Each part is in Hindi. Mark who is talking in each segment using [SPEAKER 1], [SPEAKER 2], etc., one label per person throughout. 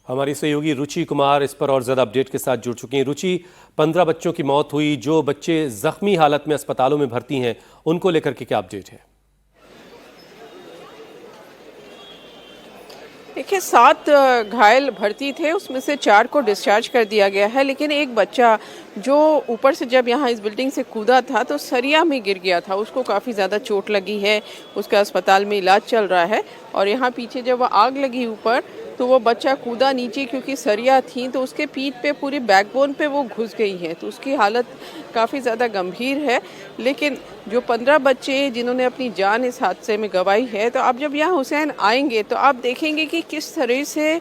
[SPEAKER 1] हमारी सहयोगी रुचि कुमार इस पर और ज़्यादा अपडेट के साथ जुड़ चुकी हैं। रुचि, 15 बच्चों की मौत हुई, जो बच्चे जख्मी हालत में अस्पतालों में भर्ती हैं, उनको लेकर के क्या अपडेट है?
[SPEAKER 2] देखिए, 7 घायल भर्ती थे, उसमें से 4 को डिस्चार्ज कर दिया गया है, लेकिन एक बच्चा जो ऊपर से जब यहाँ इस बिल्डिंग से कूदा था तो सरिया में गिर गया था, उसको काफ़ी ज़्यादा चोट लगी है, उसका अस्पताल में इलाज चल रहा है। और यहाँ पीछे जब आग लगी ऊपर तो वो बच्चा कूदा नीचे, क्योंकि सरिया थी तो उसके पीठ पे पूरी बैकबोन पे वो घुस गई है, तो उसकी हालत काफ़ी ज़्यादा गंभीर है। लेकिन जो 15 बच्चे जिन्होंने अपनी जान इस हादसे में गंवाई है, तो आप जब यहाँ हुसैन आएंगे तो आप देखेंगे कि किस तरह से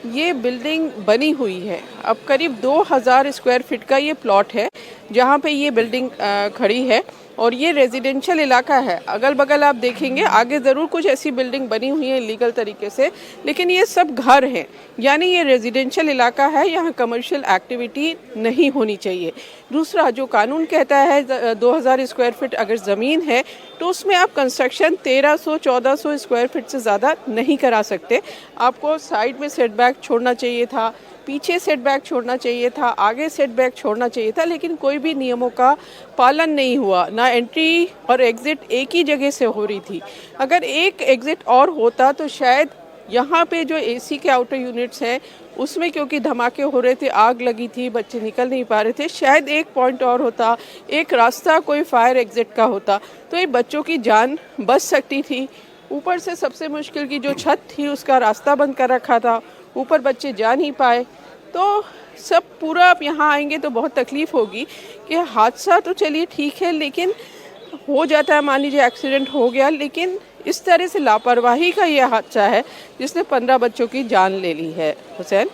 [SPEAKER 2] ये बिल्डिंग बनी हुई है। अब करीब 2000 स्क्वायर फीट का ये प्लॉट है जहाँ पे ये बिल्डिंग खड़ी है, और ये रेजिडेंशियल इलाका है। अगल बगल आप देखेंगे आगे ज़रूर कुछ ऐसी बिल्डिंग बनी हुई है लीगल तरीके से, लेकिन ये सब घर हैं, यानी ये रेजिडेंशियल इलाका है, यहाँ कमर्शियल एक्टिविटी नहीं होनी चाहिए। दूसरा, जो कानून कहता है 2000 स्क्वायर फीट अगर ज़मीन है तो उसमें आप कंस्ट्रक्शन 1300-1400 स्क्वायर फीट से ज़्यादा नहीं करा सकते। आपको साइड में सेटबैक छोड़ना चाहिए था, पीछे सेटबैक छोड़ना चाहिए था, आगे सेटबैक छोड़ना चाहिए था, लेकिन कोई भी नियमों का पालन नहीं हुआ। ना एंट्री और एग्ज़िट एक ही जगह से हो रही थी। अगर एक एग्ज़िट और होता तो शायद यहाँ पे जो एसी के आउटर यूनिट्स हैं उसमें, क्योंकि धमाके हो रहे थे, आग लगी थी, बच्चे निकल नहीं पा रहे थे, शायद एक पॉइंट और होता, एक रास्ता कोई फायर एग्ज़िट का होता तो ये बच्चों की जान बच सकती थी। ऊपर से सबसे मुश्किल की जो छत थी उसका रास्ता बंद कर रखा था, ऊपर बच्चे जा नहीं पाए। तो सब पूरा आप यहाँ आएंगे तो बहुत तकलीफ़ होगी कि हादसा तो चलिए ठीक है, लेकिन हो जाता है, मान लीजिए एक्सीडेंट हो गया, लेकिन इस तरह से लापरवाही का ये हादसा है जिसने 15 बच्चों की जान ले ली है। हुसैन,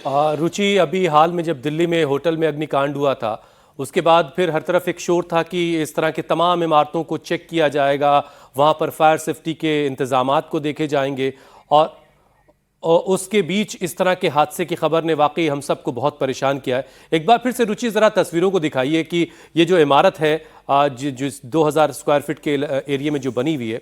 [SPEAKER 1] रुचि, अभी हाल में जब दिल्ली में होटल में अग्निकांड हुआ था, उसके बाद फिर हर तरफ एक शोर था कि इस तरह के तमाम इमारतों को चेक किया जाएगा, वहाँ पर फायर सेफ्टी के इंतजामात को देखे जाएंगे, और उसके बीच इस तरह के हादसे की खबर ने वाकई हम सबको बहुत परेशान किया है। एक बार फिर से रुचि, ज़रा तस्वीरों को दिखाइए कि ये जो इमारत है जिस 2000 स्क्वायर फीट के एरिया में जो बनी हुई है,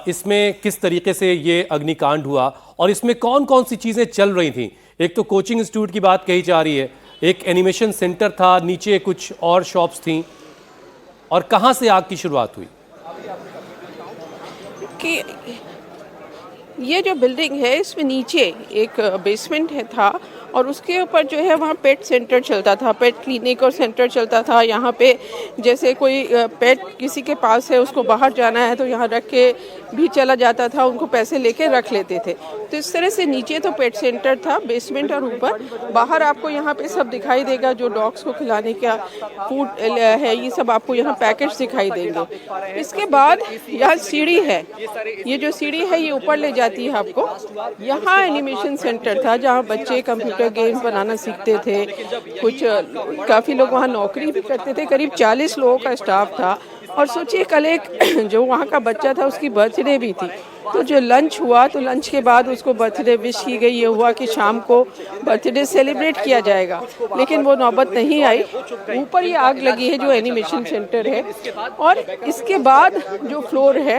[SPEAKER 1] इसमें किस तरीके से ये अग्निकांड हुआ और इसमें कौन कौन सी चीज़ें चल रही थीं। एक तो कोचिंग इंस्टीट्यूट की बात कही जा रही है, एक एनिमेशन सेंटर था, नीचे कुछ और शॉप्स थीं, और कहाँ से आग की शुरुआत हुई?
[SPEAKER 2] कि ये जो बिल्डिंग है इसमें नीचे एक बेसमेंट है था, और उसके ऊपर जो है वहाँ पेट सेंटर चलता था, पेट क्लिनिक और सेंटर चलता था। यहाँ पे जैसे कोई पेट किसी के पास है, उसको बाहर जाना है तो यहाँ रख के भी चला जाता था, उनको पैसे लेके रख लेते थे। तो इस तरह से नीचे तो पेट सेंटर था, बेसमेंट, और ऊपर बाहर आपको यहाँ पे सब दिखाई देगा, जो डॉग्स को खिलाने का फूड है, ये सब आपको यहाँ पैकेट्स दिखाई देंगे। इसके बाद यहाँ सीढ़ी है, ये जो सीढ़ी है ये ऊपर ले जाती है आपको। यहाँ एनिमेशन सेंटर था जहाँ बच्चे कंप्यूटर गेम्स बनाना सीखते थे, कुछ काफ़ी लोग वहाँ नौकरी भी करते थे, करीब 40 लोगों का स्टाफ था। और सोचिए, कल एक जो वहाँ का बच्चा था उसकी बर्थडे भी थी, तो जो लंच हुआ तो लंच के बाद उसको बर्थडे विश की गई, ये हुआ कि शाम को बर्थडे सेलिब्रेट किया जाएगा, लेकिन वो नौबत नहीं आई। ऊपर ये आग लगी है जो एनिमेशन सेंटर है, और इसके बाद जो फ्लोर है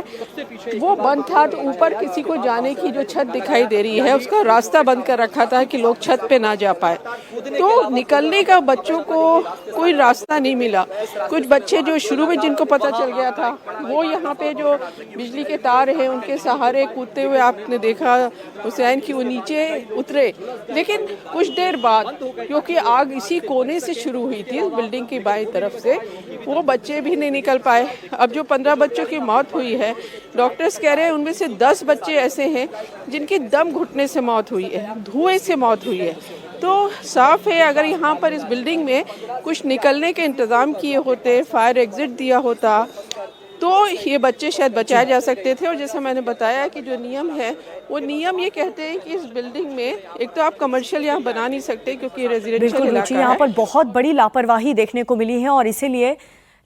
[SPEAKER 2] वो बंद था, तो ऊपर किसी को जाने की जो छत दिखाई दे रही है उसका रास्ता बंद कर रखा था कि लोग छत पे ना जा पाए, तो निकलने का बच्चों को कोई रास्ता नहीं मिला। कुछ बच्चे जो शुरू में जिनको पता चल गया था वो यहाँ पे जो बिजली के तार हैं उनके सहारे कूदते हुए आपने देखा हुसैन कि वो नीचे उतरे, लेकिन कुछ देर बाद, क्योंकि आग इसी कोने से शुरू हुई थी बिल्डिंग की बाईं तरफ से, वो बच्चे भी नहीं निकल पाए। अब जो 15 बच्चों की मौत हुई है, डॉक्टर्स कह रहे हैं उनमें से 10 बच्चे ऐसे हैं जिनकी दम घुटने से मौत हुई है, धुएं से मौत हुई है। तो साफ है, अगर यहाँ पर इस बिल्डिंग में कुछ निकलने के इंतज़ाम किए होते, फायर एग्जिट दिया होता, तो ये बच्चे शायद बचाए जा सकते थे। और जैसे मैंने बताया कि जो नियम है वो नियम ये कहते हैं कि इस बिल्डिंग में एक तो आप कमर्शियल यहाँ बना नहीं सकते क्योंकि रेजिडेंशियल इलाका है।
[SPEAKER 3] यहाँ पर बहुत बड़ी लापरवाही देखने को मिली है, और इसीलिए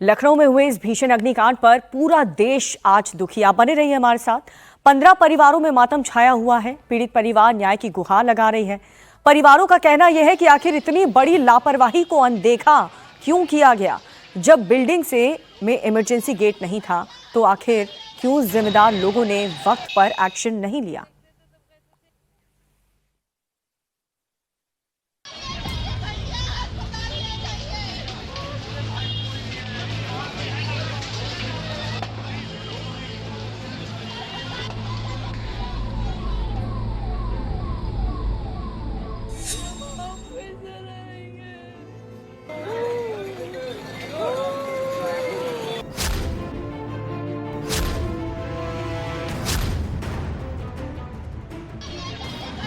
[SPEAKER 3] लखनऊ में हुए इस भीषण अग्निकांड पर पूरा देश आज दुखी। आप बने रहिए हमारे साथ। 15 परिवारों में मातम छाया हुआ है। पीड़ित परिवार न्याय की गुहार लगा रही है। परिवारों का कहना यह है कि आखिर इतनी बड़ी लापरवाही को अनदेखा क्यों किया गया। जब बिल्डिंग में इमरजेंसी गेट नहीं था तो आखिर क्यों जिम्मेदार लोगों ने वक्त पर एक्शन नहीं लिया।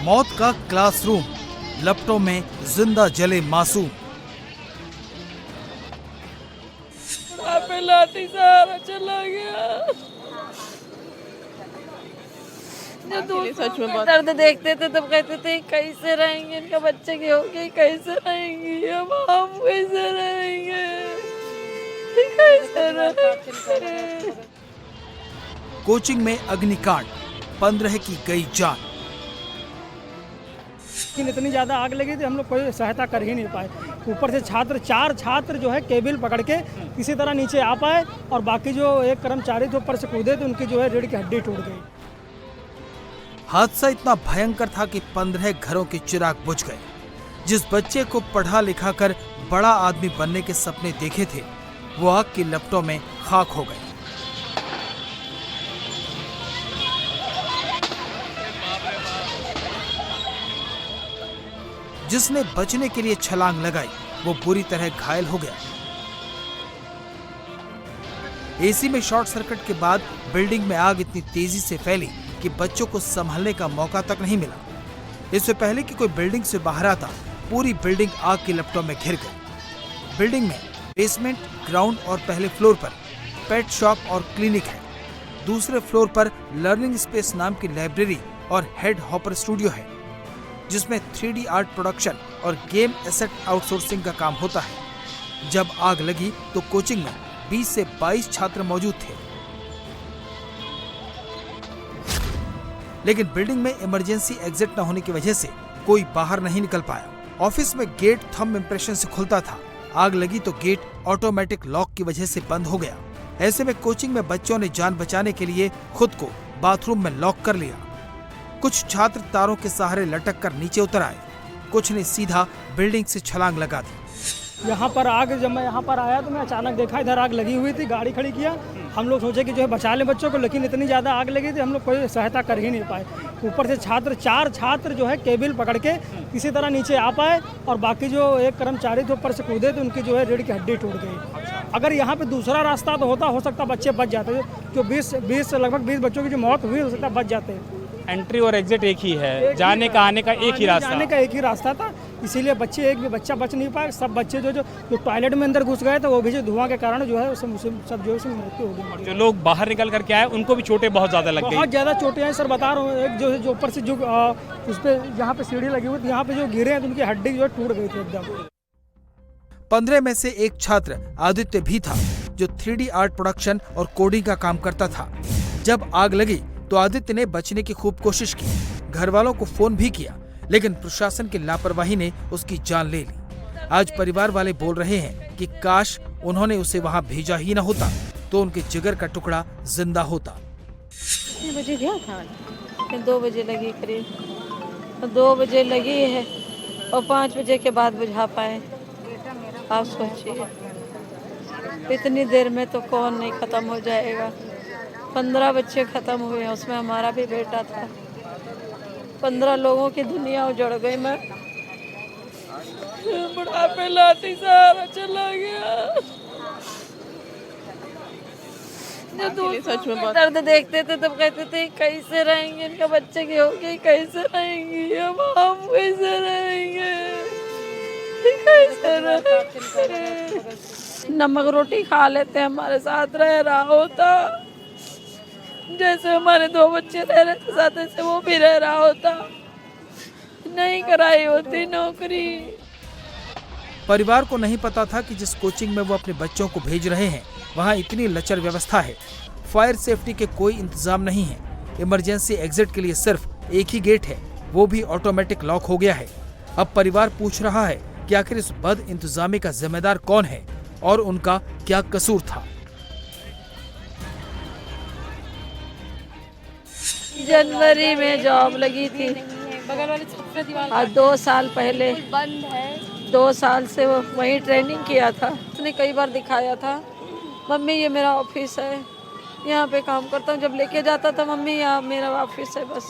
[SPEAKER 4] मौत का क्लासरूम, लपटों में जिंदा जले मासूम।
[SPEAKER 5] लाठी सहारा चला गया।
[SPEAKER 2] सच में बहुत
[SPEAKER 5] दर्द देखते थे तब कहते थे कैसे रहेंगे, इनका बच्चे की होगी कैसे रहेंगी, अब हम कैसे रहेंगे, कैसे रहेंगे।
[SPEAKER 4] कोचिंग में अग्निकांड, 15 की गई जान।
[SPEAKER 6] लेकिन इतनी ज़्यादा आग लगी थी हम लोग कोई सहायता कर ही नहीं पाए। ऊपर से चार छात्र जो है केबिल पकड़ के किसी तरह नीचे आ पाए और बाकी जो एक कर्मचारी थे ऊपर से कूदे तो उनकी जो है रीढ़ की हड्डी टूट गई।
[SPEAKER 4] हादसा इतना भयंकर था कि 15 घरों के चिराग बुझ गए। जिस बच्चे को पढ़ा लिखा कर बड़ा आदमी बनने के सपने देखे थे, वो आग की लपटों में खाक हो गए। जिसने बचने के लिए छलांग लगाई वो बुरी तरह घायल हो गया। एसी में शॉर्ट सर्किट के बाद बिल्डिंग में आग इतनी तेजी से फैली कि बच्चों को संभलने का मौका तक नहीं मिला। इससे पहले कि कोई बिल्डिंग से बाहर आता, पूरी बिल्डिंग आग की लपटों में घिर गई। बिल्डिंग में बेसमेंट, ग्राउंड और पहले फ्लोर पर पेट शॉप और क्लिनिक है। दूसरे फ्लोर पर लर्निंग स्पेस नाम की लाइब्रेरी और हेड हॉपर स्टूडियो है, जिसमें 3D आर्ट प्रोडक्शन और गेम एसेट आउटसोर्सिंग का काम होता है। जब आग लगी तो कोचिंग में 20 से 22 छात्र मौजूद थे, लेकिन बिल्डिंग में इमरजेंसी एग्जिट न होने की वजह से कोई बाहर नहीं निकल पाया। ऑफिस में गेट थंब इम्प्रेशन से खुलता था। आग लगी तो गेट ऑटोमेटिक लॉक की वजह से बंद हो गया। ऐसे में कोचिंग में बच्चों ने जान बचाने के लिए खुद को बाथरूम में लॉक कर लिया। कुछ छात्र तारों के सहारे लटक कर नीचे उतर आए, कुछ ने सीधा बिल्डिंग से छलांग लगा दी।
[SPEAKER 6] यहाँ पर आग, जब मैं यहाँ पर आया तो मैं अचानक देखा इधर आग लगी हुई थी, गाड़ी खड़ी किया। हम लोग सोचे कि जो है बचा लें बच्चों को, लेकिन इतनी ज़्यादा आग लगी थी हम लोग कोई सहायता कर ही नहीं पाए। ऊपर से चार छात्र जो है केबिल पकड़ के किसी तरह नीचे आ पाए और बाकी जो एक कर्मचारी थे ऊपर से कूदे तो उनकी जो है रीढ़ की हड्डी टूट गई। अगर यहाँ पे दूसरा रास्ता तो हो सकता बच्चे बच जाते, जो 20 लगभग 20 बच्चों की जो मौत हुई हो सकता बच जाते।
[SPEAKER 7] एंट्री और एग्जिट एक ही है, जाने का आने का एक ही रास्ता,
[SPEAKER 6] जाने का एक ही रास्ता था, इसीलिए बच्चे एक भी बच्चा बच नहीं पाए। सब बच्चे जो टॉयलेट में अंदर घुस गए थे वो भी जो धुआं के कारण जो है सब जो है उसमें मृत्यु हो गई।
[SPEAKER 7] जो लोग बाहर निकल करके आए उनको भी चोटें बहुत ज्यादा लग गई।
[SPEAKER 6] बहुत ज्यादा चोटें हैं सर, बता रहा हूँ। एक जो ऊपर से जो उस पे यहाँ पे सीढ़ी लगी हुई थी, यहाँ पे जो गिरे हैं तो उनकी हड्डी जो है टूट गई थी एकदम।
[SPEAKER 4] 15 में से एक छात्र आदित्य भी था, जो 3D आर्ट प्रोडक्शन और कोडिंग का काम करता था। जब आग लगी तो आदित्य ने बचने की खूब कोशिश की, घर वालों को फोन भी किया, लेकिन प्रशासन की लापरवाही ने उसकी जान ले ली। आज परिवार वाले बोल रहे हैं कि काश उन्होंने उसे वहां भेजा ही न होता तो उनके जिगर का टुकड़ा जिंदा होता।
[SPEAKER 5] 2 बजे गया था, 2 बजे लगी करीब, 2 बजे लगी है और 5 बजे के बाद बुझा पाए। आप सोचिए इतनी देर में तो कौन नहीं खत्म हो जाएगा। 15 बच्चे खत्म हुए, उसमें हमारा भी बेटा था। 15 लोगों की दुनिया उजड़ गई। मैं बुढ़ापे लाठी सहारा चला गया।
[SPEAKER 2] सच में बहुत
[SPEAKER 5] दर्द देखते थे तब कहते थे कैसे रहेंगे, इनका बच्चे की होगी कैसे रहेंगी, अब हम कैसे रहेंगे, कैसे रहेंगे। नमक रोटी खा लेते हमारे साथ रह रहा होता, जैसे हमारे 2 बच्चे रह रहे थे साथ, ऐसे वो भी रह रहा होता। नहीं कराई होती नौकरी।
[SPEAKER 4] परिवार को नहीं पता था कि जिस कोचिंग में वो अपने बच्चों को भेज रहे हैं वहाँ इतनी लचर व्यवस्था है। फायर सेफ्टी के कोई इंतजाम नहीं है। इमरजेंसी एग्जिट के लिए सिर्फ एक ही गेट है, वो भी ऑटोमेटिक लॉक हो गया है। अब परिवार पूछ रहा है कि आखिर इस बद इंतजामी का जिम्मेदार कौन है और उनका क्या कसूर था।
[SPEAKER 5] जनवरी में जॉब लगी थी, आज 2 साल पहले, 2 साल से वो वहीं ट्रेनिंग किया था। उसने कई बार दिखाया था, मम्मी ये मेरा ऑफिस है, यहाँ पे काम करता हूँ। जब लेके जाता था मम्मी यहाँ मेरा ऑफिस है, बस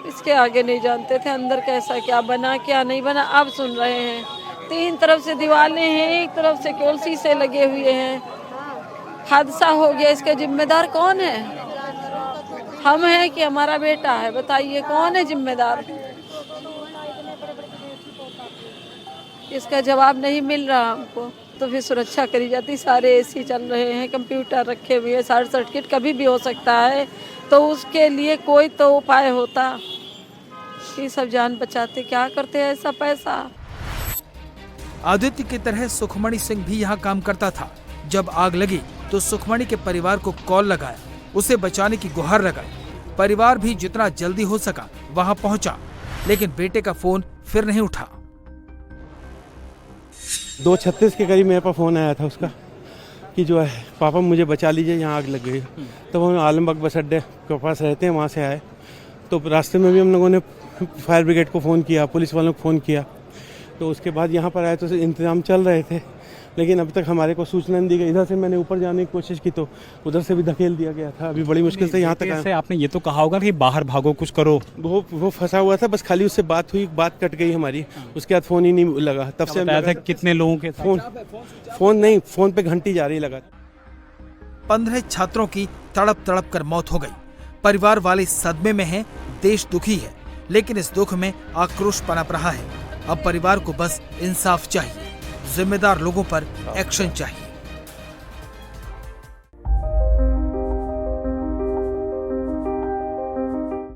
[SPEAKER 5] इसके आगे नहीं जानते थे अंदर कैसा क्या बना क्या नहीं बना। अब सुन रहे हैं 3 तरफ से दीवारें हैं, एक तरफ से केवल शीशे लगे हुए हैं। हादसा हो गया, इसका जिम्मेदार कौन है? हम हैं कि हमारा बेटा है? बताइए कौन है जिम्मेदार? इसका जवाब नहीं मिल रहा हमको। तो फिर सुरक्षा करी जाती। सारे एसी चल रहे हैं, कंप्यूटर रखे हुए हैं, शॉर्ट सर्किट कभी भी हो सकता है, तो उसके लिए कोई तो उपाय होता। ये सब जान बचाते, क्या करते हैं ऐसा पैसा।
[SPEAKER 4] आदित्य की तरह सुखमणि सिंह भी यहाँ काम करता था। जब आग लगी तो सुखमणि के परिवार को कॉल लगाया, उसे बचाने की गुहार लगाई। परिवार भी जितना जल्दी हो सका वहाँ पहुँचा, लेकिन बेटे का फोन फिर नहीं उठा।
[SPEAKER 8] 2:36 के करीब मेरे पास फ़ोन आया था उसका कि जो है पापा मुझे बचा लीजिए, यहाँ आग लग गई। तो वो आलमबाग बस अड्डे के पास रहते हैं, वहाँ से आए। तो रास्ते में भी हम लोगों ने फायर ब्रिगेड को फ़ोन किया, पुलिस वालों को फ़ोन किया। तो उसके बाद यहाँ पर आए तो इंतज़ाम चल रहे थे, लेकिन अभी तक हमारे को सूचना नहीं दी गई। इधर से मैंने ऊपर जाने की कोशिश की तो उधर से भी धकेल दिया गया था। अभी बड़ी मुश्किल से यहाँ तक आया।
[SPEAKER 7] आपने ये तो कहा होगा कि बाहर भागो, कुछ करो।
[SPEAKER 8] वो फंसा हुआ था, बस खाली उससे बात हुई, बात कट गई हमारी। उसके बाद फ़ोन ही नहीं लगा। तब से
[SPEAKER 7] बताया था कितने लोगों के
[SPEAKER 8] फ़ोन पे घंटी जा रही लगा।
[SPEAKER 4] 15 छात्रों की तड़प तड़प कर मौत हो गई। परिवार वाले सदमे में हैं, देश दुखी है, लेकिन इस दुख में आक्रोश पनप रहा है। अब परिवार को बस इंसाफ चाहिए, जिम्मेदार लोगों पर एक्शन चाहिए।